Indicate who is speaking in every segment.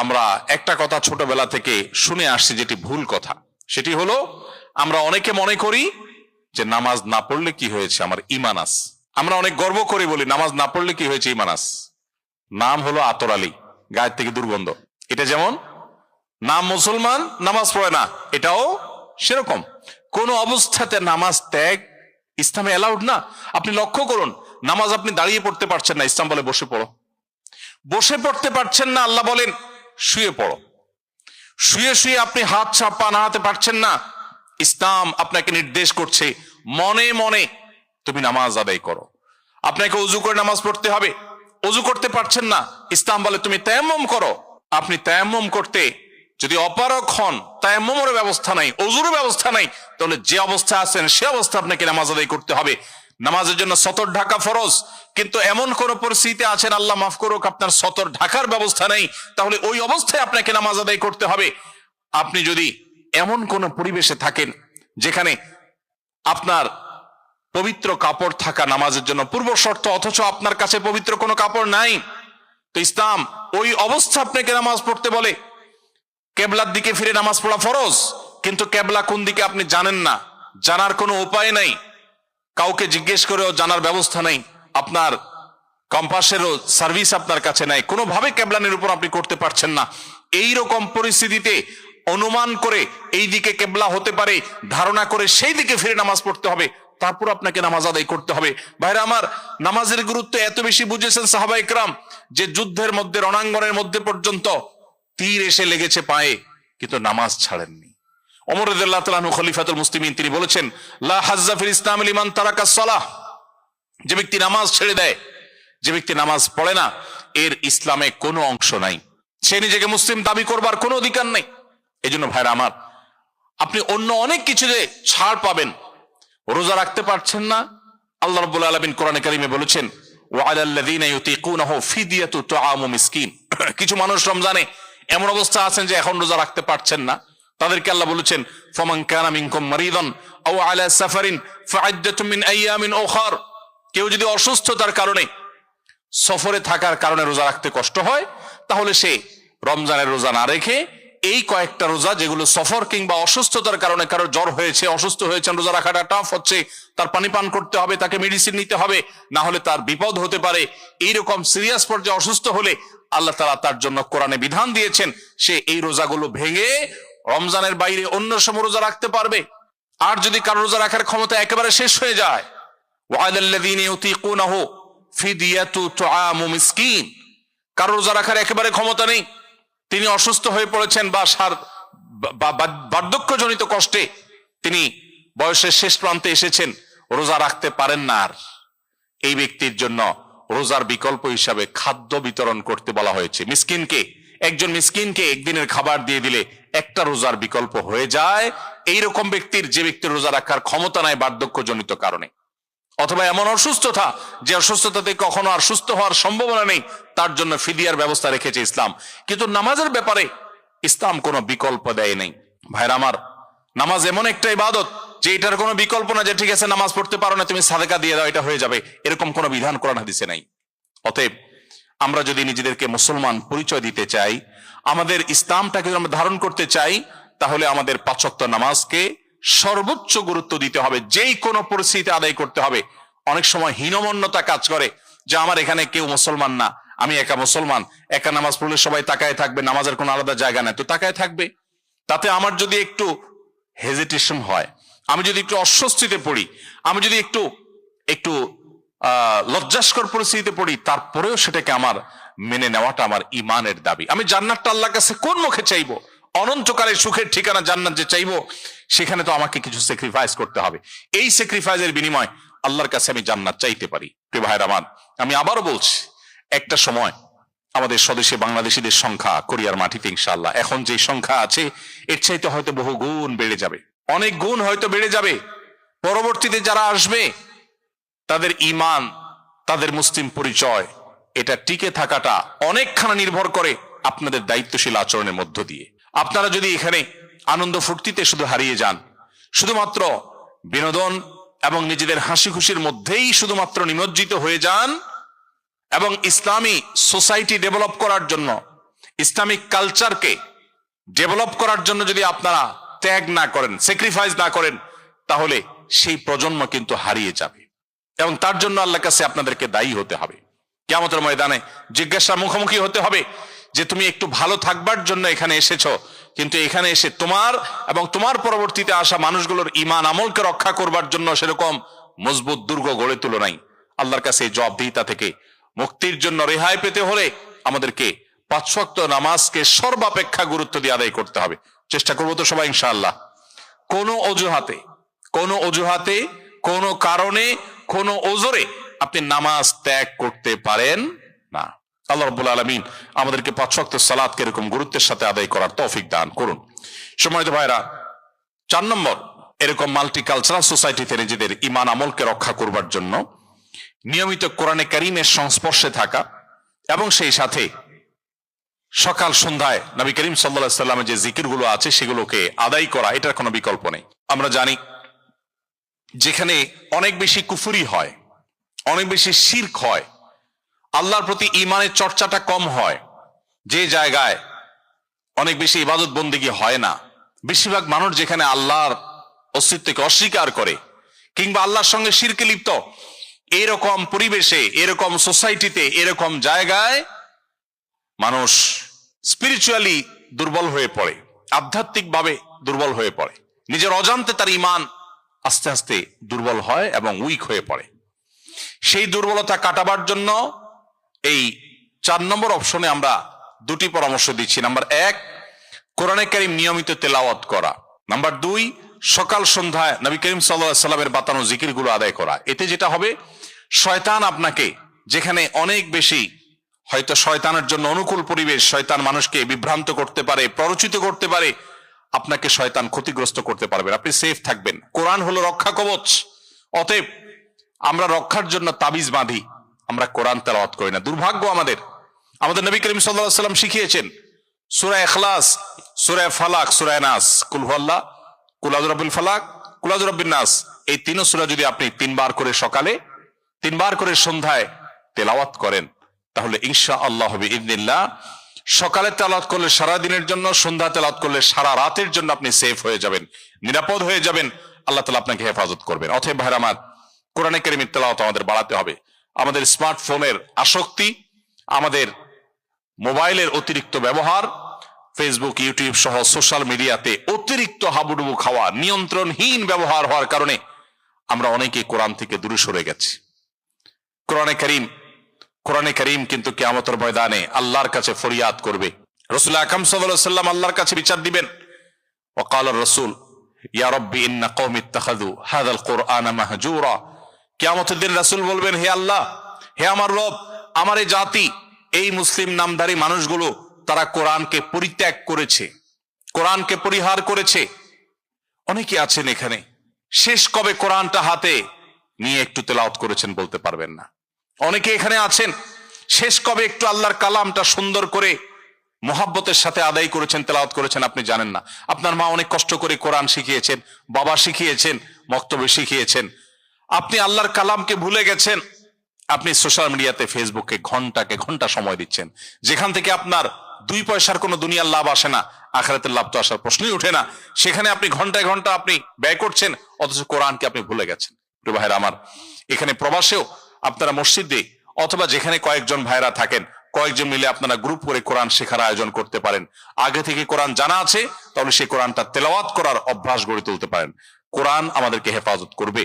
Speaker 1: আমরা একটা কথা ছোটবেলা থেকে শুনে আসছি, যেটি ভুল কথা। সেটি হলো, আমরা অনেকে মনে করি যে নামাজ না পড়লে কি হয়েছে, আমার ঈমান আছে। আমরা অনেক গর্ব করে বলি নামাজ না পড়লে কি হয়েছে, ঈমান আছে। নাম হলো আতর আলী, গায়ের থেকে দুর্গন্ধ। এটা যেমন নাম মুসলমান, নামাজ পড়ে না, এটাও সেরকম। কোন অবস্থাতে নামাজ ত্যাগ ইসলামে অ্যালাউড না। আপনি লক্ষ্য করুন, নামাজ আপনি দাঁড়িয়ে পড়তে পারছেন না, ইসলাম বলে বসে পড়ো। বসে পড়তে পারছেন না, আল্লাহ বলেন শুয়ে পড়ো। শুয়ে শুয়ে আপনি হাত পা নাড়াতে পারছেন না, ইসলাম আপনাকে নির্দেশ করছে মনে মনে তুমি নামাজ আদায় করো। আপনাকে ওযু করে নামাজ পড়তে হবে, ওযু করতে পারছেন না, ইসলাম বলে তুমি তায়াম্মুম করো। আপনি তায়াম্মুম করতে যদি অপারগ হন, তায়াম্মুমের ব্যবস্থা নাই, ওযুর ব্যবস্থা নাই, তাহলে যে অবস্থা আছেন সে অবস্থা আপনাকে নামাজ আদায় করতে হবে। নামাজের জন্য সতর ঢাকা ফরজ, কিন্তু এমন কোন পরিস্থিতি আছেন, আল্লাহ মাফ করুক, আপনার সতর ঢাকার ব্যবস্থা নেই, তাহলে ওই অবস্থায় আপনাকে নামাজ আদায় করতে হবে। আপনি যদি এমন কোন পরিবেশে থাকেন যেখানে আপনার পবিত্র কাপড় থাকা নামাজের জন্য পূর্ব শর্ত, অথচ আপনার কাছে পবিত্র কোনো কাপড় নাই, তো ইসলাম ওই অবস্থা আপনাকে নামাজ পড়তে বলে। কেবলার দিকে ফিরে নামাজ পড়া ফরজ, কিন্তু কেবলা কোন দিকে আপনি জানেন না, জানার কোনো উপায় নাই, কাউকে জিজ্ঞেস করেও জানার ব্যবস্থা নাই, আপনার কম্পাসেরও সার্ভিস আপনার কাছে নাই, কোনোভাবে কেবলা নিরূপণ আপনি করতে পারছেন না। এই রকম পরিস্থিতিতে অনুমান করে এই দিকে কেবলা হতে পারে ধারণা করে সেই দিকে ফিরে নামাজ পড়তে হবে, তারপর আপনাকে নামাজ আদায় করতে হবে। ভাইরা আমার, নামাজের গুরুত্ব এত বেশি বুঝেছেন সাহাবা ইকরাম যে যুদ্ধের মধ্যে, রণাঙ্গনের মধ্যে পর্যন্ত তীর এসে লেগেছে পায়ে, কিন্তু নামাজ ছাড়েননি। ওমর রাদিয়াল্লাহু তাআলা আনহু খলিফাতুল মুসলিমিন, তিনি বলেছেন লা হাজ্জা ফিল ইসলাম লিমান তারাকাস সালাহ, যে ব্যক্তি নামাজ ছেড়ে দেয়, যে ব্যক্তি নামাজ পড়ে না, এর ইসলামে কোনো অংশ নাই, সে নিজেকে মুসলিম দাবি করবার কোনো অধিকার নেই। এই জন্য ভাইরা আমার, আপনি অন্য অনেক কিছুতে ছাড় পাবেন, রোজা রাখতে পারছেন না, আল্লাহ রাব্বুল আলামিন কোরআনে কারিমে বলেছেন ওয়া আলাল্লাযীনা ইউতীকুনাহু ফিদিয়াতু তুআমু মিসকিন। কিছু মানুষ রমজানে এমন অবস্থা আছেন যে এখন রোজা রাখতে পারছেন না, তাদেরকে আল্লাহ বলেছেন ফামান কানা মিনকুম মারিদান আও আলা সাফারিন ফাইদ্দাতুম মিন আইয়ামিন উখার। কেউ যদি অসুস্থতার কারণে, সফরে থাকার কারণে রোজা রাখতে কষ্ট হয়, তাহলে সে রমজানের রোজা না রেখে এই কয়েকটা রোজা, যেগুলো সফর কিংবা অসুস্থতার কারণে, কারো জ্বর হয়েছে, অসুস্থ হয়েছেন, রোজা রাখাটা টাফ হচ্ছে, তার পানি পান করতে হবে, তাকে মেডিসিন নিতে হবে, না হলে তার বিপদ হতে পারে, এইরকম সিরিয়াস পর্যায়ে অসুস্থ হলে আল্লাহ তাআলা তার জন্য কোরআনে বিধান দিয়েছেন সে এই রোজাগুলো ভেঙে রমজানের বাইরে অন্য সময় রোজা রাখতে পারবে। আর যদি কারো রোজা রাখার ক্ষমতা একেবারে শেষ হয়ে যায়, ওয়ালাল্লাযীনা ইউতীকুনাহু ফিদিয়াতু তুআমু মিসকিন, কারো রোজা রাখার একেবারে ক্ষমতা নেই, তিনি অসুস্থ হয়ে পড়েছেন বা বার্ধক্যজনিত কষ্টে তিনি বয়সের শেষ প্রান্তে এসেছেন, রোজা রাখতে পারেন না, আর এই ব্যক্তির জন্য রোজার বিকল্প হিসাবে খাদ্য বিতরণ করতে বলা হয়েছে। মিসকিনকে, একজন মিসকিনকে একদিনের খাবার দিয়ে দিলে একটা রোজার বিকল্প হয়ে যায়। এইরকম ব্যক্তির, যে ব্যক্তির রোজা রাখার ক্ষমতা নাই বার্ধক্যজনিত কারণে, অথবা এমন অসুস্থতা যে অসুস্থতাতে কখনো আর সুস্থ হওয়ার সম্ভাবনা নেই, তার জন্য ফিদিয়ার ব্যবস্থা রেখেছে ইসলাম। কিন্তু নামাজের ব্যাপারে ইসলাম কোনো বিকল্প দেয় নাই। ভাইরা আমার, নামাজ এমন একটা ইবাদত যে এটার কোনো বিকল্প না, যে ঠিক আছে নামাজ পড়তে পারো না, তুমি সাদেকা দিয়ে দাও, এটা হয়ে যাবে, এরকম কোনো বিধান কোরআন হাদিসে নাই। অতএব আমরা যদি নিজেদেরকে মুসলমান পরিচয় দিতে চাই, আমাদের ইসলামটাকে যদি আমরা ধারণ করতে চাই, তাহলে আমাদের পাঁচ ওয়াক্ত নামাজকে সর্বোচ্চ গুরুত্ব দিতে হবে, যেই কোনো পরিস্থিতিতে আদায় করতে হবে। অনেক সময় হীনমন্যতা কাজ করে যে আমার এখানে কেউ মুসলমান না, আমি একা মুসলমান, একা নামাজ পড়লে সবাই তাকায় থাকবে, নামাজের কোনো আলাদা জায়গা নেই, তো তাকায় থাকবে। তাতে আমার যদি একটু হেজিটেশন হয়, আমি যদি একটু অস্বস্তিতে পড়ি, আমি যদি একটু একটু লজ্জাস্কর পরিস্থিতিতে পড়ি, তারপরেও সেটাকে আমার মেনে নেওয়াটা আমার ইমানের দাবি। আমি জান্নাতটা আল্লাহর কাছে কোন মুখে চাইবো? অনন্তকালের সুখের ঠিকানা জান্নাত যে চাইবো, সেখানে তো আমাকে কিছু স্যাক্রিফাইস করতে হবে। এই স্যাক্রিফাইসের বিনিময় আল্লাহর কাছে আমি জান্নাত চাইতে পারি। প্রিয় ভাইরা আমার, আমি আবারও বলছি, একটা সময় আমাদের স্বদেশে বাংলাদেশীদের সংখ্যা কোরিয়ার মাটিতে ইনশাআল্লাহ এখন যে সংখ্যা আছে, এর চাইতে হয়তো বহু গুণ বেড়ে যাবে, অনেক গুণ হয়তো বেড়ে যাবে। পরবর্তীতে যারা আসবে, তাদের ঈমান, তাদের মুসলিম পরিচয়, এটা টিকে থাকাটা অনেকখানি নির্ভর করে আপনাদের দায়িত্বশীল আচরণের মধ্য দিয়ে। আপনারা যদি এখানে আনন্দ ফুর্তিতে শুধু হারিয়ে যান, শুধুমাত্র বিনোদন এবং নিজেদের হাসি খুশির মধ্যেই শুধুমাত্র নিমজ্জিত হয়ে যান, এবং ইসলামী সোসাইটি ডেভেলপ করার জন্য, ইসলামিক কালচারকে ডেভেলপ করার জন্য যদি আপনারা ত্যাগ না করেন, স্যাক্রিফাইস না করেন, তাহলে সেই প্রজন্ম কিন্তু হারিয়ে যাবে এবং তার জন্য আল্লাহর কাছে আপনাদেরকে দায়ী হতে হবে। কিয়ামতের ময়দানে জিজ্ঞাসার মুখোমুখি হতে হবে যে তুমি একটু ভালো থাকবার জন্য এখানে এসেছো, কিন্তু এখানে এসে তোমার এবং তোমার পরবর্তীতে আসা মানুষগুলোর ঈমান আমলকে রক্ষা করবার জন্য সেরকম মজবুত দুর্গ গড়ে তুলো নাই। আল্লাহর কাছে এই জবাবদিহিতা থেকে মুক্তির জন্য রেহাই পেতে হলে আমাদেরকে 5 ওয়াক্ত নামাজকে সর্বাপেক্ষা গুরুত্ব দিয়ে আদায় করতে হবে। চেষ্টা করবো তো সবাই ইনশাআল্লাহ। কোনো অজুহাতে কোনো কারণে কোনো ওজরে আপনি নামাজ ত্যাগ করতে পারেন না। আল্লাহ রাব্বুল আলামিন আমাদেরকে 5 ওয়াক্ত সালাতকে এরকম গুরুত্বের সাথে আদায় করার তৌফিক দান করুন। সম্মানিত ভাইরা, 4 নম্বর, এরকম মাল্টিকালচারাল সোসাইটিতে নিজেদের ঈমান আমলকে রক্ষা করবার জন্য নিয়মিত কোরআনে কারীমের সংস্পর্শে থাকা এবং সেই সাথে সকাল সন্ধ্যায় নবী করিম সাল্লাল্লাহু আলাইহি সাল্লামের যে জিকিরগুলো আছে সেগুলোকে আদায় করা, এটার কোনো বিকল্প নেই। আমরা জানি যেখানে অনেক বেশি কুফরি হয়, অনেক বেশি শিরক হয়, আল্লাহর প্রতি ঈমানের চর্চাটা কম হয়, যে জায়গায় অনেক বেশি ইবাদত বন্দেগী হয় না, বেশিরভাগ মানুষ যেখানে আল্লাহর অস্তিত্বকে অস্বীকার করে কিংবা আল্লাহর সঙ্গে শিরকে লিপ্ত, এরকম পরিবেশে, এরকম সোসাইটিতে, এরকম জায়গায় মানুষ স্পিরিচুয়ালি দুর্বল হয়ে পড়ে, আধ্যাত্মিকভাবে দুর্বল হয়ে পড়ে, নিজের অজান্তে তার ঈমান আস্তে আস্তে দুর্বল হয় এবং উইক হয়ে পড়ে। সেই দুর্বলতা কাটাবার জন্য এই 4 নম্বর অপশনে আমরা 2টি পরামর্শ দিচ্ছি। নাম্বার 1, কোরআনে কারীম নিয়মিত তেলাওয়াত করা। নাম্বার 2, সকাল সন্ধ্যায় নবী করিম সাল্লাল্লাহু আলাইহি সাল্লামের বাতানো জিকিরগুলো আদায় করা। এতে যেটা হবে, শয়তান আপনাকে, যেখানে অনেক বেশি হয়তো শয়তানের জন্য অনুকূল পরিবেশ, শয়তান মানুষকে বিভ্রান্ত করতে পারে, প্ররোচিত করতে পারে, আপনাকে শয়তান ক্ষতিগ্রস্ত করতে পারবে, আপনি সেফ থাকবেন। কোরআন হলো রক্ষা কবচ। অতএব আমরা রক্ষার জন্য তাবিজ বাঁধি, আমরা কোরআন তেলাওয়াত করি না। দুর্ভাগ্য আমাদের। আমাদের নবী করিম সাল্লাল্লাহু আলাইহি সাল্লাম শিখিয়েছেন সূরা ইখলাস, সূরা ফালাক, সূরা নাস, কুল হুয়াল্লাহ, কুল আউযু বিরাব্বিল ফালাক, কুল আউযু বিরাব্বিন নাস, এই 3 সূরা যদি আপনি 3 বার করে সকালে, 3 বার করে সন্ধ্যায় তেলাওয়াত করেন, তাহলে ইনশাআল্লাহ বিইذنিল্লাহ সকালে তেলাওয়াত করলে সারা দিনের জন্য, সন্ধ্যা তেলাওয়াত করলে সারা রাতের জন্য আপনি সেফ হয়ে যাবেন, নিরাপদ হয়ে যাবেন, আল্লাহ তাআলা আপনাকে হেফাজত করবেন। অতএব ভাইরা আমার, কোরআনে কারীমের তেলাওয়াত আমাদের বাড়াতে হবে। আমাদের স্মার্টফোনের আসক্তি, আমাদের মোবাইলের অতিরিক্ত ব্যবহার, ফেসবুক, ইউটিউব সহ সোশ্যাল মিডিয়াতে অতিরিক্ত হাবুডুবু খাওয়া, নিয়ন্ত্রণহীন ব্যবহার হওয়ার কারণে আমরা অনেকেই কোরআন থেকে দূরে সরে গেছি। কোরআনে কারীম কিন্তু কিয়ামতের ময়দানে আল্লাহর কাছে ফরিয়াদ করবে। রাসূল আকরাম সাল্লাল্লাহু আলাইহি ওয়াসাল্লাম আল্লাহর কাছে বিচার দিবেন। ওয়াকাল রাসূল ইয়া রাব্বি ইন্না কওমি ইত্তাখাযু হাযাল কুরআনা মাহজুরা। কিয়ামতের দিন রাসূল বলবেন, হে আল্লাহ, হে আমার রব, আমার এই জাতি, এই মুসলিম নামধারী মানুষগুলো, তারা কোরআনকে পরিত্যাগ করেছে, কোরআনকে পরিহার করেছে। অনেকে আছেন এখানে, শেষ কবে কোরআনটা হাতে নিয়ে একটু তেলাওয়াত করেছেন বলতে পারবেন না। অনেকে এখানে আছেন, শেষ কবে একটু আল্লাহর কালামটা সুন্দর করে মোহাব্বতের সাথে আদায় করেছেন, তেলাওয়াত করেছেন আপনি জানেন না। আপনার মা অনেক কষ্ট করে কোরআন শিখিয়েছেন, বাবা শিখিয়েছেন, মক্তবে শিখিয়েছেন, আপনি আল্লাহর কালামকে ভুলে গেছেন। আপনি সোশ্যাল মিডিয়াতে, ফেসবুকে ঘন্টা সময় দিচ্ছেন, যেখান থেকে আপনার 2 পয়সার কোনো দুনিয়ার লাভ আসে না, আখিরাতের লাভ তো আসার প্রশ্নই ওঠে না। সেখানে আপনি ঘন্টায় ঘন্টা আপনি ব্যয় করছেন, অথচ কোরআনকে আপনি ভুলে গেছেন। প্রিয় ভাইরা আমার, এখানে প্রবাসেও আপনারা মসজিদে অথবা যেখানে কয়েকজন ভাইরা থাকেন, কয়েকজন মিলে আপনারা গ্রুপ করে কোরআন শেখার আয়োজন করতে পারেন। আগে থেকে কোরআন জানা আছে, তাহলে সেই কোরআনটা তেলাওয়াত করার অভ্যাস গড়ে তুলতে পারেন। কোরআন আমাদেরকে হেফাজত করবে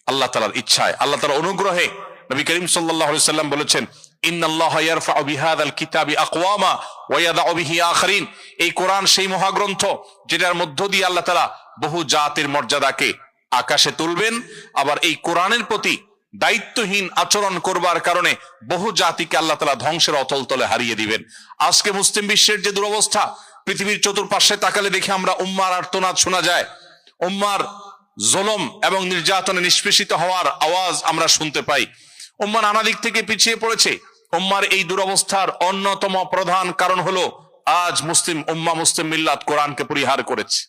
Speaker 1: আল্লাহ তাআলার ইচ্ছায়, আল্লাহ তাআলার অনুগ্রহে। নবী করিম সাল্লাল্লাহু আলাইহি ওয়াসাল্লাম বলেছেন, ইন্নাল্লাহা ইয়ারফাউ বিহাযাল কিতাবি আকওয়ামা ওয়া ইয়াদাউ বিহি আখারিন। এই কোরআন সেই মহাগ্রন্থ যেটার মধ্য দিয়ে আল্লাহ তাআলা বহু জাতির মর্যাদাকে আকাশে তুলবেন, আবার এই কোরআনের প্রতি দায়িত্বহীন আচরণ করবার কারণে বহু জাতিকে আল্লাহ তাআলা ধ্বংসের অতল তলে হারিয়ে দিবেন। আজকে মুসলিম বিশ্বের যে দুরবস্থা, পৃথিবীর চতুর্পাশে তাকালে দেখে আমরা উম্মার আর্তনাদ শোনা যায়, উম্মার জুলুম এবং নির্যাতনে নিষ্পেষিত হওয়ার আওয়াজ আমরা শুনতে পাই। উম্মা নানা দিক থেকে পিছিয়ে পড়েছে। উম্মার এই দুরবস্থার অন্যতম প্রধান কারণ হলো আজ মুসলিম মিল্লাত কোরআনকে পরিহার করেছে।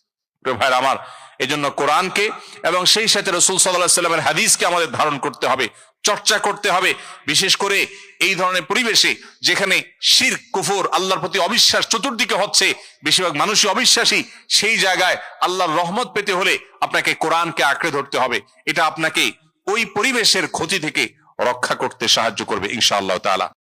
Speaker 1: প্রিয় ভাইরা আমার, এই জন্য কোরআনকে এবং সেই সাথে রাসূল সাল্লাল্লাহু আলাইহি ওয়াসাল্লামের হাদিসকে আমাদের ধারণ করতে হবে, চর্চা করতে হবে। বিশেষ করে এই ধরনের পরিবেশে যেখানে শিরক, কুফর, আল্লাহর প্রতি অবিশ্বাস চতুর্দিকে হচ্ছে, বেশিরভাগ মানুষই অবিশ্বাসী, সেই জায়গায় আল্লাহর রহমত পেতে হলে আপনাকে কোরআনকে আঁকড়ে ধরতে হবে। এটা আপনাকে ওই পরিবেশের ক্ষতি থেকে রক্ষা করতে সাহায্য করবে ইনশাআল্লাহ তাআলা।